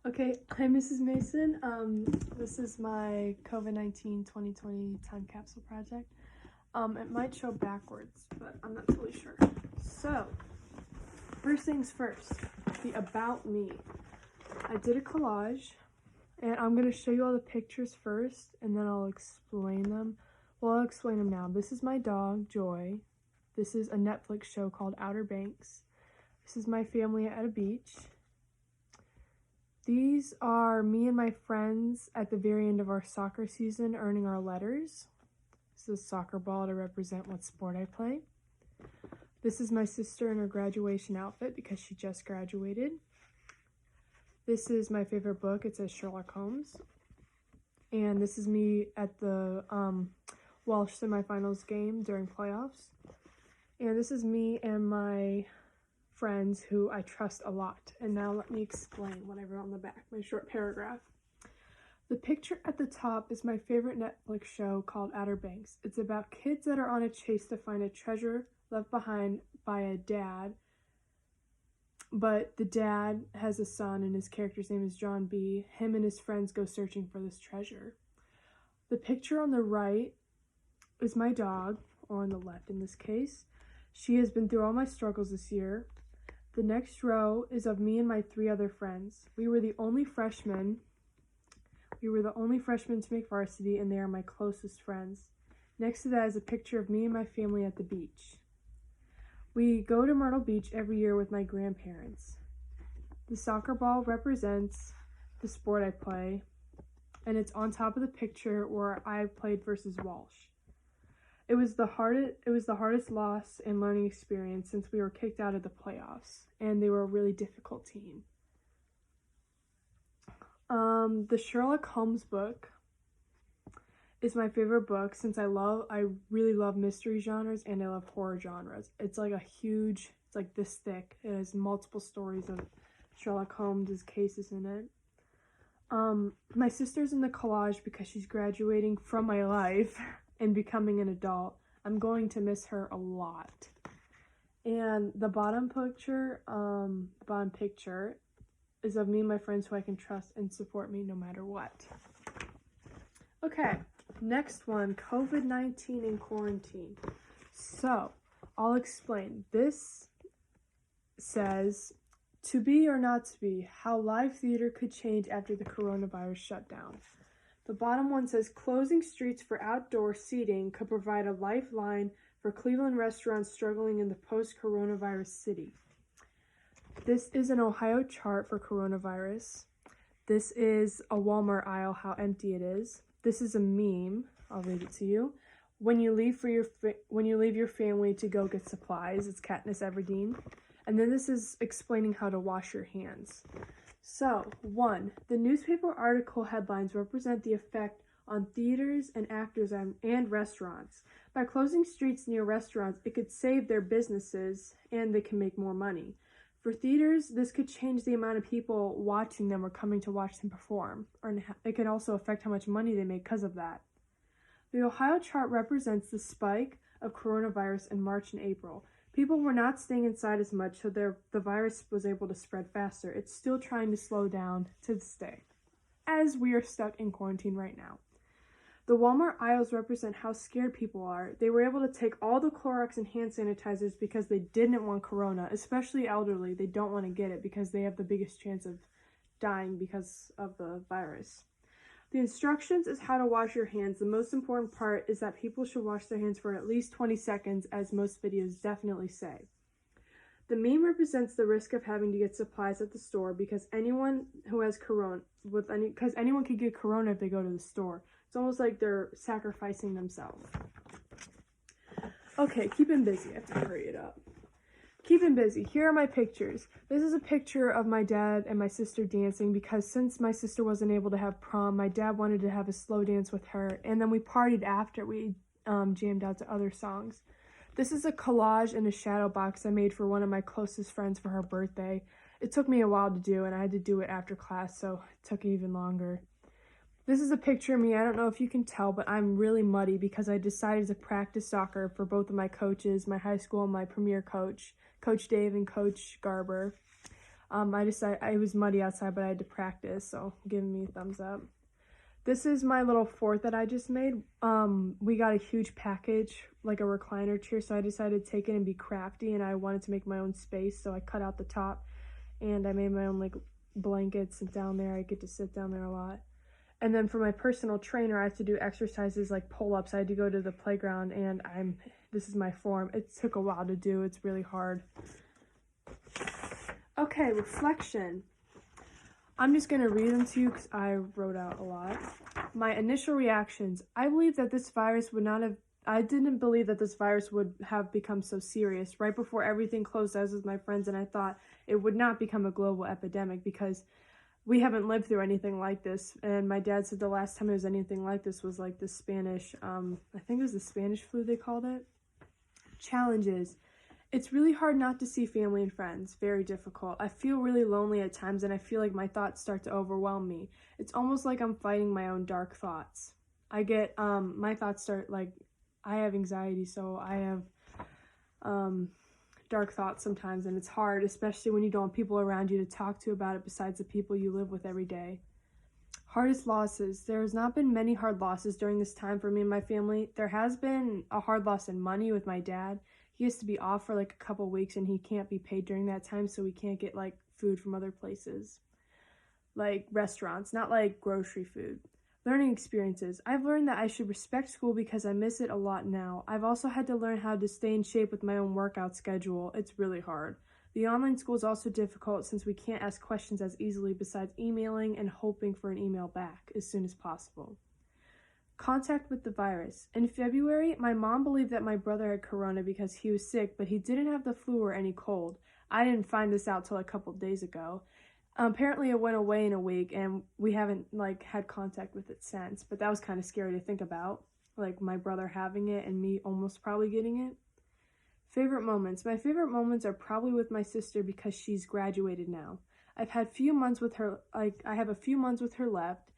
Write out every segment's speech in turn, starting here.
Okay, hi Mrs. Mason. This is my COVID-19 2020 time capsule project. It might show backwards, but I'm not totally sure. So, first things first, the about me. I did a collage, and I'm going to show you all the pictures first, and then I'll explain them. Well, I'll explain them now. This is my dog, Joy. This is a Netflix show called Outer Banks. This is my family at a beach. These are me and my friends at the very end of our soccer season earning our letters. This is a soccer ball to represent what sport I play. This is my sister in her graduation outfit because she just graduated. This is my favorite book. It says Sherlock Holmes. And this is me at the Walsh semifinals game during playoffs. And this is me and my friends who I trust a lot. And now let me explain what I wrote on the back, my short paragraph. The picture at the top is my favorite Netflix show called Outer Banks. It's about kids that are on a chase to find a treasure left behind by a dad, but the dad has a son and his character's name is John B. Him and his friends go searching for this treasure. The picture on the right is my dog, or on the left in this case. She has been through all my struggles this year. The next row is of me and my 3 other friends. We were the only freshmen to make varsity, and they are my closest friends. Next to that is a picture of me and my family at the beach. We go to Myrtle Beach every year with my grandparents. The soccer ball represents the sport I play, and it's on top of the picture where I played versus Walsh. It was the hardest loss and learning experience since we were kicked out of the playoffs, and they were a really difficult team. The Sherlock Holmes book is my favorite book since I really love mystery genres and I love horror genres. It's like this thick. It has multiple stories of Sherlock Holmes' cases in it. My sister's in the collage because she's graduating from my life and becoming an adult. I'm going to miss her a lot. And the bottom picture is of me and my friends who I can trust and support me no matter what. Okay, next one, COVID-19 and quarantine. So, I'll explain. This says, to be or not to be, how live theater could change after the coronavirus shutdown. The bottom one says, closing streets for outdoor seating could provide a lifeline for Cleveland restaurants struggling in the post-coronavirus city. This is an Ohio chart for coronavirus. This is a Walmart aisle, how empty it is. This is a meme. I'll read it to you. When you leave your family to go get supplies, it's Katniss Everdeen. And then this is explaining how to wash your hands. So, 1. The newspaper article headlines represent the effect on theaters and actors and restaurants. By closing streets near restaurants, it could save their businesses and they can make more money. For theaters, this could change the amount of people watching them or coming to watch them perform, or it could also affect how much money they make because of that. The Ohio chart represents the spike of coronavirus in March and April. People were not staying inside as much, so the virus was able to spread faster. It's still trying to slow down to this day, as we are stuck in quarantine right now. The Walmart aisles represent how scared people are. They were able to take all the Clorox and hand sanitizers because they didn't want corona, especially elderly. They don't want to get it because they have the biggest chance of dying because of the virus. The instructions is how to wash your hands. The most important part is that people should wash their hands for at least 20 seconds, as most videos definitely say. The meme represents the risk of having to get supplies at the store because anyone could get corona if they go to the store. It's almost like they're sacrificing themselves. Okay, keeping busy. I have to hurry it up. Keeping busy. Here are my pictures. This is a picture of my dad and my sister dancing because since my sister wasn't able to have prom, my dad wanted to have a slow dance with her, and then we partied after. We jammed out to other songs. This is a collage in a shadow box I made for one of my closest friends for her birthday. It took me a while to do, and I had to do it after class, so it took even longer. This is a picture of me. I don't know if you can tell, but I'm really muddy because I decided to practice soccer for both of my coaches, my high school and my premier coach, Coach Dave and Coach Garber. It was muddy outside, but I had to practice, so giving me a thumbs up. This is my little fort that I just made. We got a huge package, like a recliner chair, so I decided to take it and be crafty, and I wanted to make my own space, so I cut out the top, and I made my own, like, blankets down there. I get to sit down there a lot. And then for my personal trainer, I have to do exercises like pull-ups. I had to go to the playground, and this is my form. It took a while to do. It's really hard. Okay, reflection. I'm just going to read them to you because I wrote out a lot. My initial reactions. I didn't believe that this virus would have become so serious. Right before everything closed, I was with my friends, and I thought it would not become a global epidemic because we haven't lived through anything like this. And my dad said the last time it was anything like this was like the Spanish, I think it was the Spanish flu they called it. Challenges. It's really hard not to see family and friends. Very difficult. I feel really lonely at times, and I feel like my thoughts start to overwhelm me. It's almost like I'm fighting my own dark thoughts. My thoughts start, like, I have anxiety, so I have dark thoughts sometimes, and it's hard, especially when you don't have people around you to talk to about it besides the people you live with every day. Hardest losses. There has not been many hard losses during this time for me and my family. There has been a hard loss in money with my dad. He has to be off for like a couple weeks, and he can't be paid during that time, so we can't get like food from other places, like restaurants, not like grocery food. Learning experiences. I've learned that I should respect school because I miss it a lot now. I've also had to learn how to stay in shape with my own workout schedule. It's really hard. The online school is also difficult since we can't ask questions as easily besides emailing and hoping for an email back as soon as possible. Contact with the virus. In February, my mom believed that my brother had corona because he was sick, but he didn't have the flu or any cold. I didn't find this out till a couple days ago. Apparently it went away in a week, and we haven't had contact with it since, but that was kind of scary to think about, like my brother having it and me almost probably getting it. Favorite moments. My favorite moments are probably with my sister because she's graduated now. I have a few months with her left,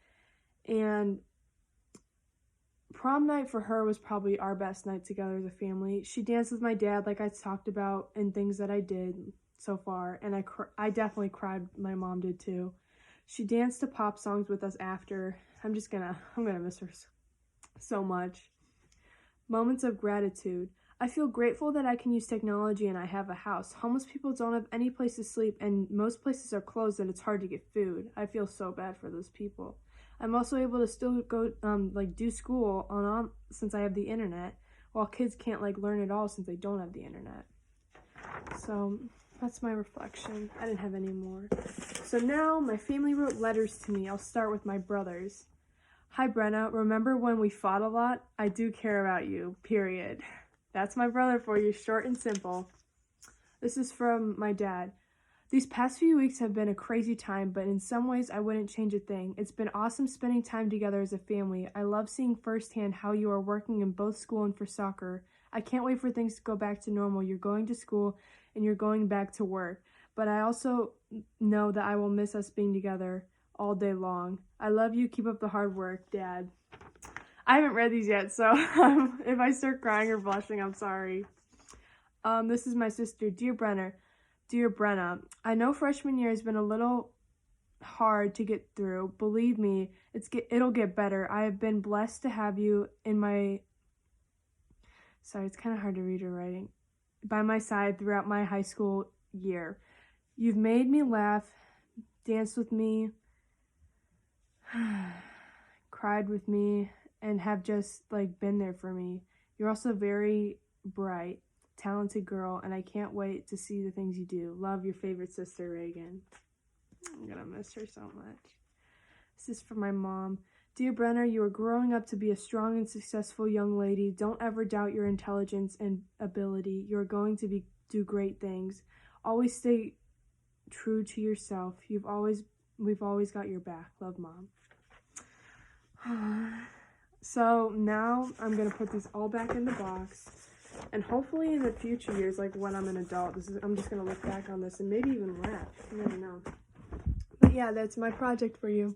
and prom night for her was probably our best night together as a family. She danced with my dad like I talked about and things that I did so far, and I definitely cried. My mom did too. She danced to pop songs with us after. I'm gonna miss her so much. Moments of gratitude. I feel grateful that I can use technology and I have a house. Homeless people don't have any place to sleep, and most places are closed and it's hard to get food. I feel so bad for those people. I'm also able to still go do school since I have the internet, while kids can't learn at all since they don't have the internet. So that's my reflection. I didn't have any more. So now my family wrote letters to me. I'll start with my brothers. Hi Brenna, remember when we fought a lot? I do care about you, period. That's my brother for you, short and simple. This is from my dad. These past few weeks have been a crazy time, but in some ways I wouldn't change a thing. It's been awesome spending time together as a family. I love seeing firsthand how you are working in both school and for soccer. I can't wait for things to go back to normal. You're going to school and you're going back to work. But I also know that I will miss us being together all day long. I love you. Keep up the hard work, Dad. I haven't read these yet, so if I start crying or blushing, I'm sorry. This is my sister. Dear Brenna, I know freshman year has been a little hard to get through. Believe me, it'll get better. I have been blessed to have you in my... Sorry, it's kind of hard to read your writing. By my side throughout my high school year. You've made me laugh, danced with me, cried with me, and have just been there for me. You're also very bright, talented girl, and I can't wait to see the things you do. Love, your favorite sister, Reagan. I'm gonna miss her so much. This is from my mom. Dear Brenna, you are growing up to be a strong and successful young lady. Don't ever doubt your intelligence and ability. You're going to do great things. Always stay true to yourself. We've always got your back. Love, Mom. So now I'm going to put these all back in the box. And hopefully in the future years, when I'm an adult, I'm just going to look back on this and maybe even laugh. You never know. But yeah, that's my project for you.